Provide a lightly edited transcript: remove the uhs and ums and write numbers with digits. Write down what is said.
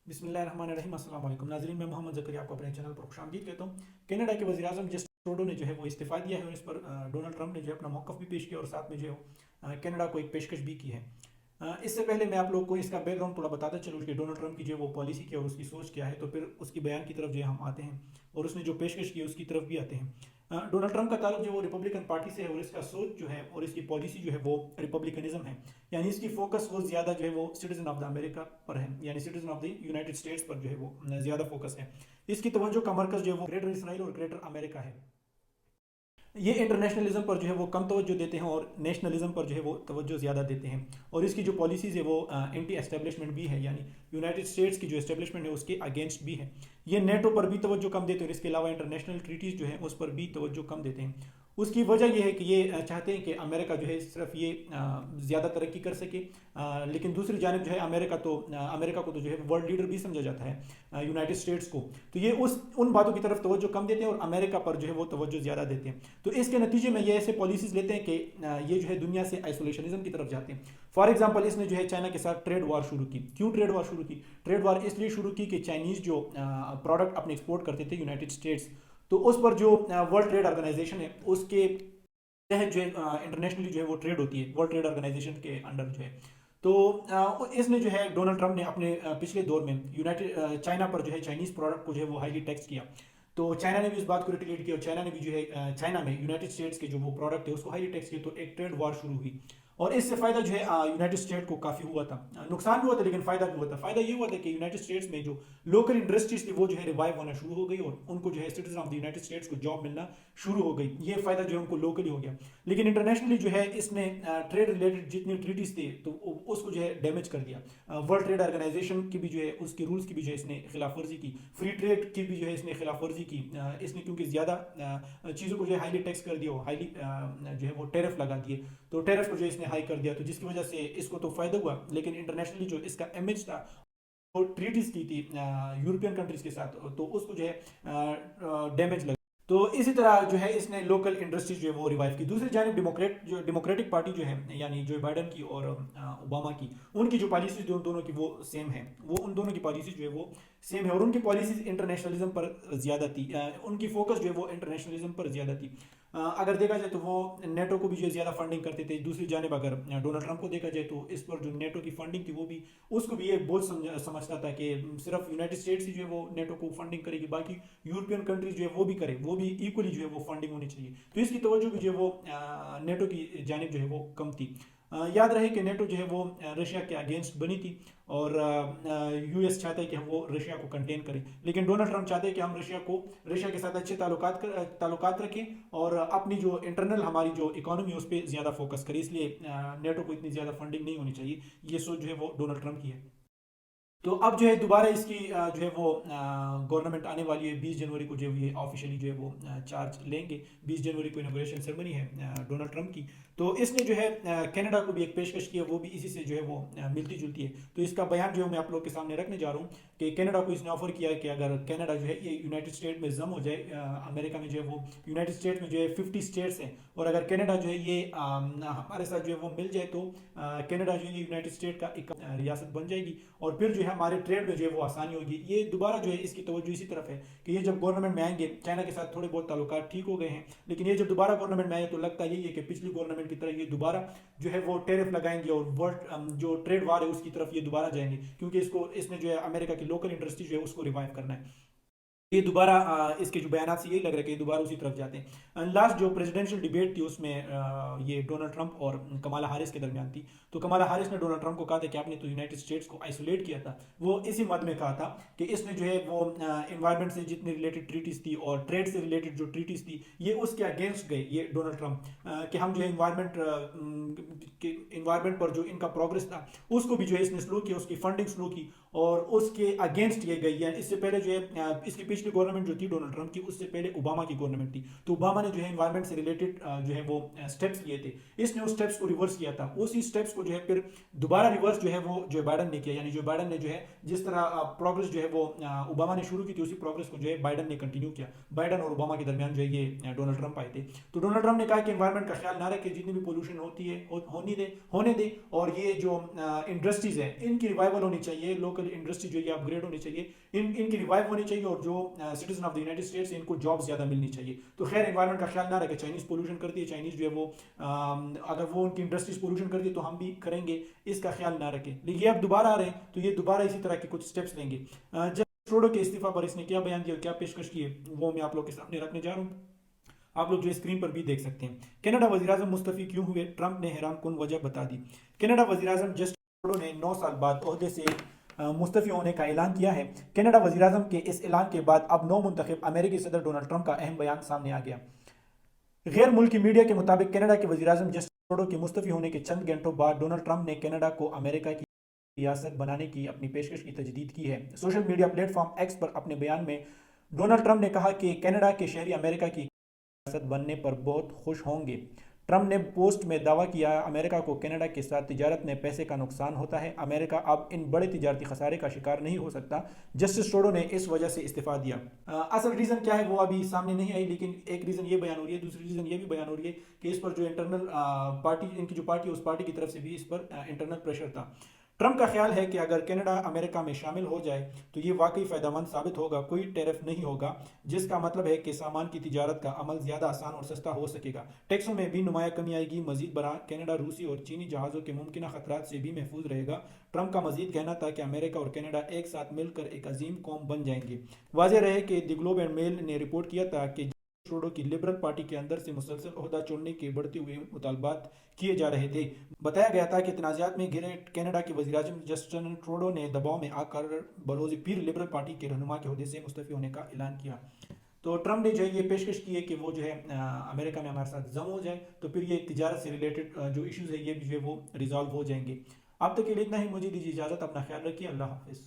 बिस्मिल्लाहिर्रहमानिर्रहीम। अस्सलाम वालेकुम नाज़रीन, मैं मोहम्मद ज़करिया आपको अपने चैनल पर खुशामदीद कहता हूँ। कनाडा के वज़ीर-ए-आज़म जस्टिन ट्रूडो ने जो है वो इस्तीफ़ा दिया है और इस पर डोनाल्ड ट्रंप ने जो है अपना मौक़िफ़ भी पेश किया और साथ में जो है कनाडा को एक पेशकश भी की है। इससे पहले मैं आप लोग को इसका बैकग्राउंड थोड़ा बताता चलूँ कि डोनाल्ड ट्रंप की जो है वो पॉलिसी क्या है और उसकी सोच क्या है, तो फिर उसकी बयान की तरफ जो है हम आते हैं और उसने जो पेशकश की उसकी तरफ भी आते हैं। डोनाल्ड ट्रंप का ताल्लुक जो वो रिपब्लिकन पार्टी से है और इसका सोच जो है और इसकी पॉलिसी जो है वो रिपब्लिकनिज्म है। यानी इसकी फोकस वो ज़्यादा जो है वो सिटीजन ऑफ द अमेरिका पर है, यानी citizen of the United states पर जो है वो ज़्यादा फोकस है। इसकी तवज्जो का मरकज़ जो है वो ग्रेटर इसराइल और ग्रेटर अमेरिका है। ये इंटरनेशनलिज्म पर जो है वो कम तवज्जो देते हैं और नेशनलिज्म पर जो है वो तवज्जो ज़्यादा देते हैं। और इसकी जो पॉलिसीज़ है वो एंटी एस्टेब्लिशमेंट भी है, यानी यूनाइटेड स्टेट्स की जो एस्टेब्लिशमेंट है उसके अगेंस्ट भी है। ये नेटो पर भी तवज्जो कम देते हैं और इसके अलावा इंटरनेशनल ट्रीटीज़ जो है उस पर भी तवज्जो कम देते हैं। उसकी वजह यह है कि ये चाहते हैं कि अमेरिका जो है सिर्फ ये ज़्यादा तरक्की कर सके, लेकिन दूसरी जानब जो है अमेरिका को तो जो है वर्ल्ड लीडर भी समझा जाता है यूनाइटेड स्टेट्स को। तो ये उन बातों की तरफ तवज्जो कम देते हैं और अमेरिका पर जो है वो तवज्जो ज़्यादा देते हैं। तो इसके नतीजे में ये ऐसे पॉलिसीज़ लेते हैं कि ये जो है दुनिया से आइसोलेशनिज्म की तरफ जाते हैं। फॉर एग्जांपल, इसने जो है चाइना के साथ ट्रेड वार शुरू की। क्यों ट्रेड वार शुरू की? ट्रेड वार इसलिए शुरू की कि चाइनीज़ जो प्रोडक्ट अपने एक्सपोर्ट करते थे यूनाइटेड स्टेट्स, तो उस पर जो वर्ल्ड ट्रेड ऑर्गेनाइजेशन है उसके तहत जो है इंटरनेशनली जो है वो ट्रेड होती है वर्ल्ड ट्रेड ऑर्गेनाइजेशन के अंडर जो है। तो इसने जो है डोनाल्ड ट्रंप ने अपने पिछले दौर में यूनाइटेड चाइना पर जो है चाइनीज़ प्रोडक्ट को जो है वो हाईली टैक्स किया। तो चाइना ने भी इस बात को रिटेलिएट किया और चाइना ने भी जो है चाइना में यूनाइटेड स्टेट्स के जो वो प्रोडक्ट है उसको हाईली टैक्स किया, तो एक ट्रेड वॉर शुरू हुई। और इससे फ़ायदा जो है यूनाइटेड स्टेट को काफ़ी हुआ था, नुकसान भी हुआ था लेकिन फ़ायदा भी हुआ था। फ़ायदा ये हुआ था कि यूनाइटेड स्टेट्स में जो लोकल इंडस्ट्रीज थी वो जो है रिवाइव होना शुरू हो गई और उनको जो है citizen of the United states को जॉब मिलना शुरू हो गई। ये फ़ायदा जो है उनको लोकली हो गया। लेकिन इंटरनेशनली जो है इसने ट्रेड रिलेटेड जितनी ट्रीटीज थे तो उसको जो है डैमेज कर दिया। वर्ल्ड ट्रेड ऑर्गेनाइजेशन की भी जो है उसके रूल्स की भी जो है इसने खिलाफ वर्जी की, फ्री ट्रेड की भी जो है इसने खिलाफ वर्जी की। इसने क्योंकि ज़्यादा चीज़ों को जो है हाईली टैक्स कर दिया, हाईली जो है वो टैरिफ लगा दिए, तो टैरिफ को जो इसने हाई कर दिया, तो जिसकी वजह से इसको तो फ़ायदा हुआ लेकिन इंटरनेशनली जो इसका इमेज था वो ट्रीटीज की थी यूरोपियन कंट्रीज के साथ, तो उसको जो है डैमेज लगा। तो इसी तरह जो है इसने लोकल इंडस्ट्रीज जो है वो रिवाइव की। दूसरी जानब डेमोक्रेटिक पार्टी जो है यानी जो बाइडन की और ओबामा की, उनकी जो पॉलिसीज जो उन दोनों की वो सेम है, वो उन दोनों की पॉलिसीज जो है वो सेम है और उनकी पॉलिसीज इंटरनेशनलिज्म पर ज़्यादा थी। उनकी फोकस जो है वो इंटरनेशनलिज्म पर ज़्यादा थी। अगर देखा जाए तो वो नेटो को भी जो है ज़्यादा फंडिंग करते थे। दूसरी जानब अगर डोनाल्ड ट्रंप को देखा जाए तो इस पर जो नेटो की फंडिंग थी वो भी उसको भी ये बोझ समझता था कि सिर्फ यूनाइटेड स्टेट्स ही जो है वो नेटो को फंडिंग करेगी, बाकी यूरोपियन कंट्रीज जो है वो भी करे, वो भी इक्वली जो है वो फंडिंग होनी चाहिए। तो इसकी तवज्जो भी जो है वो नेटो की जानिब जो है वो कम थी। याद रहे कि नेटो जो है वो रशिया के अगेंस्ट बनी थी और यूएस चाहता है कि हम वो रशिया को कंटेन करें, लेकिन डोनाल्ड ट्रंप चाहते हैं कि हम रशिया के साथ अच्छे ताल्लुकात रखें और अपनी जो इंटरनल हमारी जो इकोनॉमी है उस पर ज़्यादा फोकस करें, इसलिए नेटो को इतनी ज़्यादा फंडिंग नहीं होनी चाहिए। ये सोच जो है वो डोनाल्ड ट्रंप की है। तो अब जो है दोबारा इसकी जो है वो गवर्नमेंट आने वाली है। 20 जनवरी को जो है ये ऑफिशियली जो है वो चार्ज लेंगे। 20 जनवरी को इनॉग्रेशन सेरेमनी है डोनाल्ड ट्रंप की। तो इसने जो है कनाडा को भी एक पेशकश की है, वो भी इसी से जो है वो मिलती जुलती है। तो इसका बयान जो है मैं आप लोग के सामने रखने जा रहा हूँ कि कनाडा को इसने ऑफर किया है कि अगर कनाडा जो है ये यूनाइटेड स्टेट में जम हो जाए, अमेरिका में जो है वो यूनाइटेड स्टेट में जो है 50 स्टेट्स हैं, और अगर कनाडा जो है ये हमारे साथ जो है वो मिल जाए तो कनाडा जो है यूनाइटेड स्टेट का एक रियासत बन जाएगी और फिर जो है हमारे ट्रेड में जो है वो आसानी होगी। ये दोबारा जो है इसकी तवज्जो इसी तरफ है कि ये जब गवर्नमेंट में आएंगे, चाइना के साथ थोड़े बहुत ताल्लुकात ठीक हो गए हैं, लेकिन ये जब दोबारा गवर्नमेंट में आए तो लगता यही है कि पिछली गवर्नमेंट की तरह ये दोबारा जो है वो टैरिफ लगाएंगे और वर्ल्ड जो ट्रेड वार है उसकी तरफ ये दोबारा जाएंगे, क्योंकि इसने जो है अमेरिका की लोकल इंडस्ट्री जो है उसको रिवाइव करना है। ये दोबारा इसके जो बयान से यही लग रहा है कि ये दोबारा उसी तरफ जाते हैं। लास्ट जो प्रेसिडेंशियल डिबेट थी उसमें ये डोनाल्ड ट्रंप और कमाला हारिस के दरमियान थी। तो कमाला हारिस ने डोनाल्ड ट्रंप को कहा था कि आपने तो यूनाइटेड स्टेट्स को आइसोलेट किया था। वो इसी मत में कहा था कि इसने जो है वो इन्वायरमेंट से जितनी रिलेटेड ट्रीटीज थी और ट्रेड से रिलेटेड जो ट्रीटीज थी ये उसके अगेंस्ट गए ये डोनाल्ड ट्रंप, कि हम जो है इन्वायरमेंट पर जो इनका प्रोग्रेस था उसको भी जो है इसने स्लो किया, उसकी फंडिंग स्लो की और उसके अगेंस्ट ये गई है। इससे पहले जो है इसके पिछली गवर्नमेंट जो थी डोनाल्ड ट्रंप की, उससे पहले ओबामा की गवर्नमेंट थी, तो ओबामा ने जो है एनवायरमेंट से रिलेटेड जो है वो स्टेप्स लिए थे, इसने उस स्टेप्स को रिवर्स किया था। उसी स्टेप्स को जो है फिर दोबारा रिवर्स जो है वो जो बाइडन ने किया, यानी जो बाइडन ने जो है जिस तरह प्रोग्रेस जो है वो ओबामा ने शुरू की थी, उसी प्रोग्रेस को जो है बाइडन ने कंटिन्यू किया। बाइडन और ओबामा के दरमियान जो है ये डोनाल्ड ट्रंप आए थे। तो डोनाल्ड ट्रंप ने कहा कि एनवायरमेंट का ख्याल ना रखे, जितनी भी पोल्यूशन होती है होने दे, और ये जो इंडस्ट्रीज है इनकी रिवाइवल होनी चाहिए, लोकल इंडस्ट्री जो है अपग्रेड होनी चाहिए, इनकी रिवाइव होनी चाहिए, और जो citizen of the United states इनको जॉब ज़्यादा मिलनी चाहिए। तो खैर एनवायरमेंट का ख्याल ना रखे, चाइनीज़ पोल्यूशन करती है, चाइनीज़ जो है वो अगर वो उनकी इंडस्ट्रीज पोल्यूशन करती है तो हम भी करेंगे, इसका ख्याल ना रखें। लेकिन ये अब दोबारा आ रहे हैं, तो ये दोबारा इसी तरह के कुछ स्टेप्स लेंगे। जस्टिन ट्रूडो के इस्तीफा पर इसने क्या बयान दिया, क्या पेशकश की है, वो मैं आप लोग के सामने रखने जा रहा हूँ। आप लोग जो स्क्रीन पर भी देख सकते हैं। कनाडा वज़ीर-ए-आज़म मुस्तफ़ी क्यों हुए, ट्रंप ने हैरान कुन वजह बता दी। कनाडा वज़ीर-ए-आज़म जस्टिन ट्रूडो ने 9 साल बाद ओहदे से मुस्तफ़ी होने का ऐलान किया है। कनाडा वज़ीर-ए-आज़म के इस ऐलान के बाद अब नौ मुंतखब अमेरिकी सदर डोनाल्ड ट्रंप का अहम बयान सामने आ गया। गैर मुल्की मीडिया के मुताबिक कनाडा के वज़ीर-ए-आज़म जस्टिन ट्रूडो के मुस्तफ़ी होने के चंद घंटों बाद डोनाल्ड ट्रंप ने कनाडा को अमेरिका की रियासत बनाने की अपनी पेशकश की तजदीद की है। सोशल मीडिया प्लेटफॉर्म एक्स पर अपने बयान में डोनाल्ड ट्रंप ने कहा कि कनाडा के शहरी अमेरिका की रियासत बनने पर बहुत खुश होंगे। ट्रंप ने पोस्ट में दावा किया, अमेरिका को कनाडा के साथ तिजारत में पैसे का नुकसान होता है, अमेरिका अब इन बड़े तिजारती खसारे का शिकार नहीं हो सकता। जस्टिस ट्रूडो ने इस वजह से इस्तीफा दिया। असल रीज़न क्या है वो अभी सामने नहीं आई, लेकिन एक रीज़न ये बयान हो रही है, दूसरी रीज़न ये भी बयान हो रही है कि इस पर जो इंटरनल पार्टी, इनकी जो पार्टी है उस पार्टी की तरफ से भी इस पर इंटरनल प्रेशर था। ट्रंप का ख्याल है कि अगर कनाडा अमेरिका में शामिल हो जाए तो ये वाकई फ़ायदेमंद साबित होगा, कोई टैरिफ नहीं होगा, जिसका मतलब है कि सामान की तिजारत का अमल ज़्यादा आसान और सस्ता हो सकेगा। टैक्सों में भी नुमाया कमी आएगी। मजीद बरा कनाडा रूसी और चीनी जहाज़ों के मुमकिन खतरात से भी महफूज रहेगा। ट्रंप का मजीद कहना था कि अमेरिका और कनाडा एक साथ मिलकर एक अजीम कौम बन जाएंगे। वाज़ेह रहे कि द ग्लोब एंड मेल ने रिपोर्ट किया था कि ट्रूडो की लिबरल पार्टी के अंदर से मुसलसल ओहदा छोड़ने के बढ़ते हुए मुतालबात किए जा रहे थे। बताया गया था कि तनाज़ात में घिरे कनाडा के वज़ीर-ए-आज़म जस्टिन ट्रूडो ने दबाव में आकर बरोज़ पीर लिबरल पार्टी के रहनुमा के ओहदे से मुस्तफ़ी होने का ऐलान किया। तो ट्रंप ने जो है ये पेशकश की है कि वो जो है अमेरिका में हमारे साथ जम हो जाए, तो फिर ये तिजारत से रिलेटेड जो इश्यूज़ है ये भी जो है वो रिजॉल्व हो जाएंगे। अब तक के लिए इतना ही, मुझे दीजिए इजाज़त, अपना ख्याल रखिए, अल्लाह हाफिज़।